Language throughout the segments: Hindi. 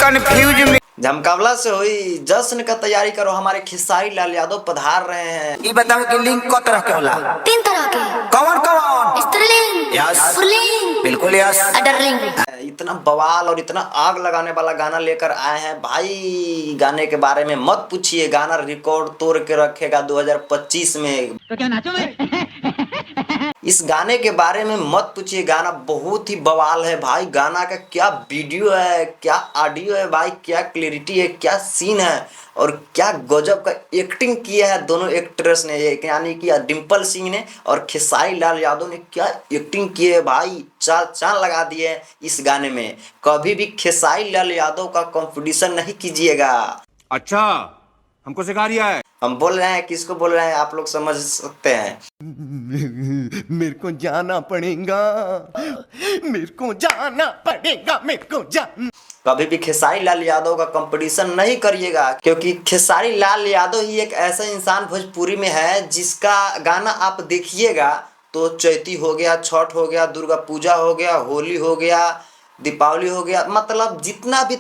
कंफ्यूज में। झमकावला से हुई जश्न का तैयारी करो, हमारे खेसारी लाल यादव पधार रहे हैं। ये बताओ कि लिंग को तरह के होला? 3 तरह के। कौन कौन? स्त्रीलिंग, यस, पुल्लिंग, बिल्कुल यस। अडरलिंग। इतना बवाल और इतना आग लगाने वाला गाना लेकर आए हैं भाई। गाने के बारे में मत पूछिए, गाना रिकॉर्ड तोड़ के रखेगा 2025 में। तो क्या नाचो मैं? इस गाने के बारे में मत पूछिए, गाना बहुत ही बवाल है भाई। गाना का क्या वीडियो है, क्या ऑडियो है भाई, क्या क्लैरिटी है, क्या सीन है और क्या गजब का एक्टिंग किया है दोनों एक्ट्रेस ने, यानी कि डिम्पल सिंह ने और खेसारी लाल यादव ने। क्या एक्टिंग की है भाई, चाल चाल लगा दिए हैं इस गाने में। कभी भी खेसारी लाल यादव का कंपटीशन नहीं कीजिएगा। अच्छा, हमको सिखा रिया है। हम बोल रहे हैं, किसको बोल रहे हैं आप लोग समझ सकते हैं। मेरे को जाना पड़ेगा, मेरे को जाना पड़ेगा, मेरे को जाना। कभी भी खेसारी लाल यादव का कंपटीशन नहीं करिएगा, क्योंकि खेसारी लाल यादव ही एक ऐसा इंसान भोजपुरी में है जिसका गाना आप देखिएगा तो चैती हो गया, छठ हो गया, दुर्गा पूजा हो गया, होली हो गया, दीपावली हो गया, मतलब जितना भी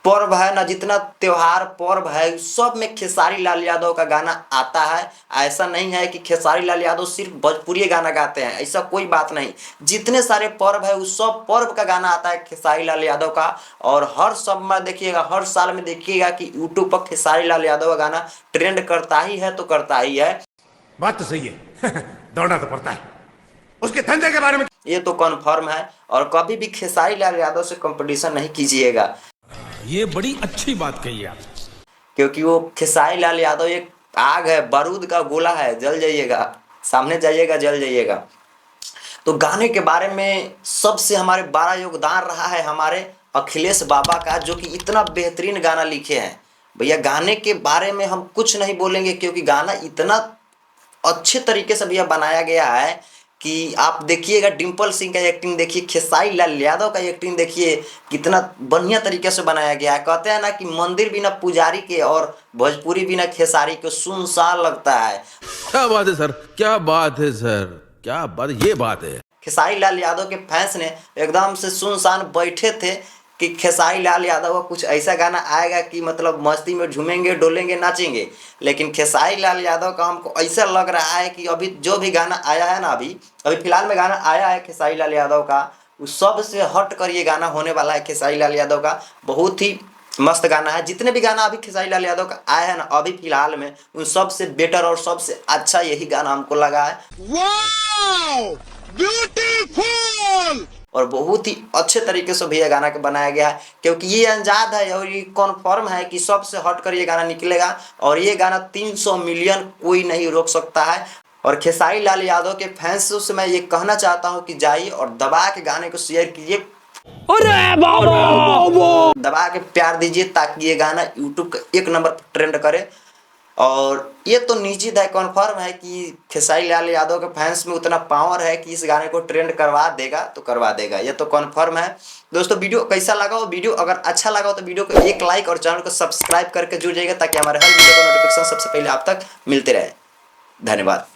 पर्व है ना, जितना त्योहार पर्व है सब में खेसारी लाल यादव का गाना आता है। ऐसा नहीं है कि खेसारी लाल यादव सिर्फ भोजपुरी गाना गाते हैं, ऐसा कोई बात नहीं। जितने सारे पर्व है उस सब पर्व का गाना आता है खेसारी लाल यादव का। और हर सब में देखिएगा, हर साल में देखिएगा कि यूट्यूब पर खेसारी लाल यादव का गाना ट्रेंड करता ही है तो करता ही है। बात तो सही है। दौड़ना तो पड़ता है। उसके धंधे के बारे में ये तो कन्फर्म है। और कभी भी खेसारी लाल यादव से कंपटीशन नहीं कीजिएगा, ये बड़ी अच्छी बात कही आप, क्योंकि वो खेसारी लाल यादव एक आग है, बारूद का गोला है, जल जाइएगा, सामने जाइएगा जल जाइएगा। तो गाने के बारे में सबसे हमारे बड़ा योगदान रहा है हमारे अखिलेश बाबा का, जो कि इतना बेहतरीन गाना लिखे हैं। भैया गाने के बारे में हम कुछ नहीं बोलेंगे, क्योंकि गाना इतना अच्छे तरीके से भैया बनाया गया है कि आप देखिएगा। डिम्पल सिंह का एक्टिंग देखिए, खेसारी लाल यादव का एक्टिंग देखिए, कितना बढ़िया तरीके से बनाया गया है। कहते हैं ना कि मंदिर बिना पुजारी के और भोजपुरी बिना खेसारी के सुनसान लगता है। क्या बात है सर, क्या बात है सर, क्या बात, ये बात है। खेसारी लाल यादव के फैंस ने एकदम से सुनसान बैठे थे कि खेसारी लाल यादव का कुछ ऐसा गाना आएगा कि मतलब मस्ती में झूमेंगे, डोलेंगे, नाचेंगे। लेकिन खेसारी लाल यादव का हमको ऐसा लग रहा है कि अभी जो भी गाना आया है ना, अभी फिलहाल में गाना आया है खेसारी लाल यादव का, उस सब से हट कर ये गाना होने वाला है खेसारी लाल यादव का। बहुत ही मस्त गाना है। जितने भी गाना अभी खेसारी लाल यादव का आया है ना अभी फिलहाल में, उन सबसे बेटर और सबसे अच्छा यही गाना हमको लगा है। Wow, beautiful. और बहुत ही अच्छे तरीके से भैया गाना के बनाया गया है, क्योंकि ये अंदाज है और ये कॉन्फर्म है कि सबसे हटकर ये गाना निकलेगा। और ये गाना 300 मिलियन कोई नहीं रोक सकता है। और खेसारी लाल यादव के फैंस से मैं ये कहना चाहता हूँ कि जाइए और दबा के गाने को शेयर कीजिए, दबा के प्यार दीजिए, ताकि ये गाना यूट्यूब का 1 नंबर पर ट्रेंड करे। और ये तो निश्चित है, कन्फर्म है कि खेसारी लाल यादव के फैंस में उतना पावर है कि इस गाने को ट्रेंड करवा देगा तो करवा देगा, ये तो कन्फर्म है। दोस्तों वीडियो कैसा लगा हो, वीडियो अगर अच्छा लगा हो तो वीडियो को एक लाइक और चैनल को सब्सक्राइब करके जुड़ जाइएगा, ताकि हमारे हर वीडियो का नोटिफिकेशन सबसे पहले आप तक मिलते रहे। धन्यवाद।